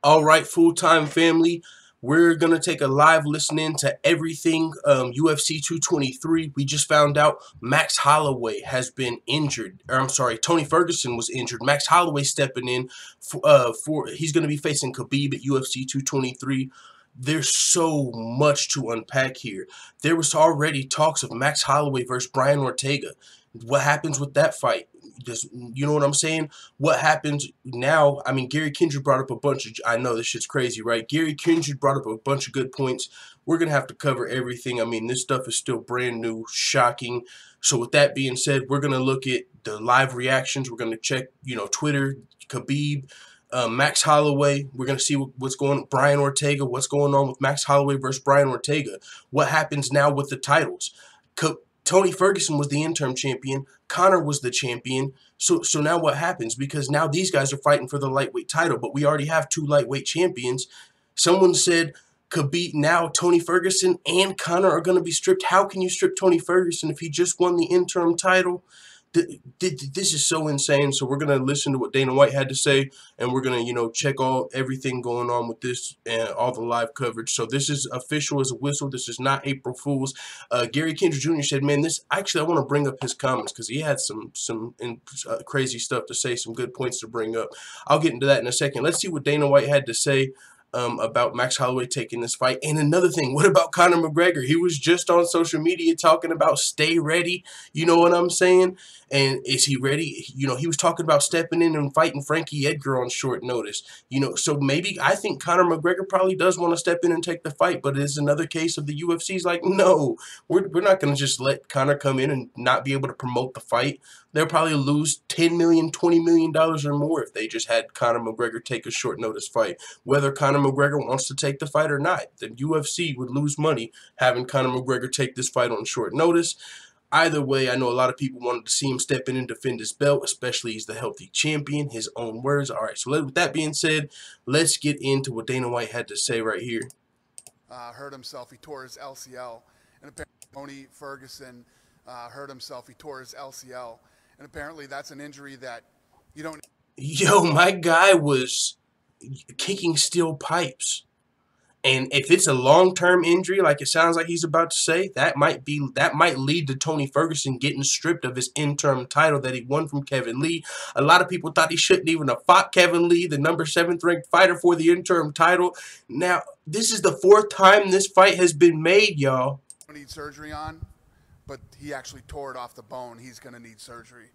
All right, full-time family, we're going to take a live listen in to everything UFC 223. We just found out Max Holloway has been injured. Or I'm sorry, Tony Ferguson was injured. Max Holloway stepping in for he's going to be facing Khabib at UFC 223. There's so much to unpack here. There was already talks of Max Holloway versus Brian Ortega. What happens with that fight? You know what I'm saying? What happens now? I mean, Gary Kindred brought up a bunch of, I know this shit's crazy, right? Gary Kindred brought up a bunch of good points. We're going to have to cover everything. I mean, this stuff is still brand new, shocking. So with that being said, we're going to look at the live reactions. We're going to check, Twitter, Khabib, Max Holloway. We're going to see what's going on. Brian Ortega, what's going on with Max Holloway versus Brian Ortega. What happens now with the titles? Tony Ferguson was the interim champion. CONOR was the champion. So now what happens? Because now these guys are fighting for the lightweight title, but we already have two lightweight champions. Someone said Khabib, now Tony Ferguson and CONOR are going to be stripped. How can you strip Tony Ferguson if he just won the interim title? This is so insane. So we're going to listen to what Dana White had to say, and we're going to, check everything going on with this and all the live coverage. So this is official as a whistle. This is not April Fool's. Gary Kindred Jr. said, man, I want to bring up his comments because he had some crazy stuff to say, some good points to bring up. I'll get into that in a second. Let's see what Dana White had to say about Max Holloway taking this fight. And another thing, what about Conor McGregor? He was just on social media talking about stay ready. You know what I'm saying? And is he ready? He was talking about stepping in and fighting Frankie Edgar on short notice. So maybe I think Conor McGregor probably does want to step in and take the fight, but it's another case of the UFC's like, no, we're not going to just let Conor come in and not be able to promote the fight. They'll probably lose $10 million, $20 million or more if they just had Conor McGregor take a short notice fight. Whether Conor McGregor wants to take the fight or not, the UFC would lose money having Conor McGregor take this fight on short notice. Either way, I know a lot of people wanted to see him step in and defend his belt, especially he's the healthy champion, his own words. All right, so with that being said, let's get into what Dana White had to say right here. Hurt himself. He tore his LCL. And apparently Tony Ferguson hurt himself. He tore his LCL. And apparently that's an injury that you don't... Yo, my guy was kicking steel pipes. And if it's a long-term injury, like it sounds like he's about to say, that might lead to Tony Ferguson getting stripped of his interim title that he won from Kevin Lee. A lot of people thought he shouldn't even have fought Kevin Lee, the number 7th ranked fighter, for the interim title. Now, this is the 4th time this fight has been made, y'all. Need surgery on, but he actually tore it off the bone. He's going to need surgery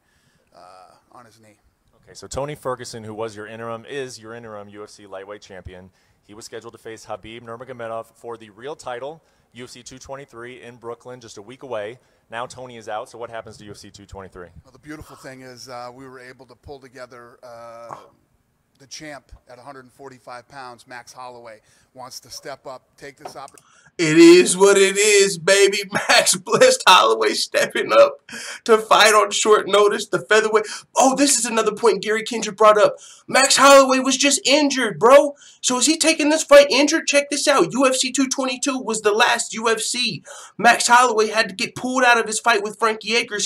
on his knee. Okay, so Tony Ferguson, who was is your interim UFC lightweight champion. He was scheduled to face Khabib Nurmagomedov for the real title, UFC 223 in Brooklyn, just a week away. Now Tony is out, so what happens to UFC 223? Well, the beautiful thing is we were able to pull together the champ at 145 pounds, Max Holloway, wants to step up, take this opportunity. It is what it is, baby. Max blessed Holloway stepping up to fight on short notice. The featherweight. Oh, this is another point Gary Kindred brought up. Max Holloway was just injured, bro. So is he taking this fight injured? Check this out. UFC 222 was the last UFC. Max Holloway had to get pulled out of his fight with Frankie Edgar.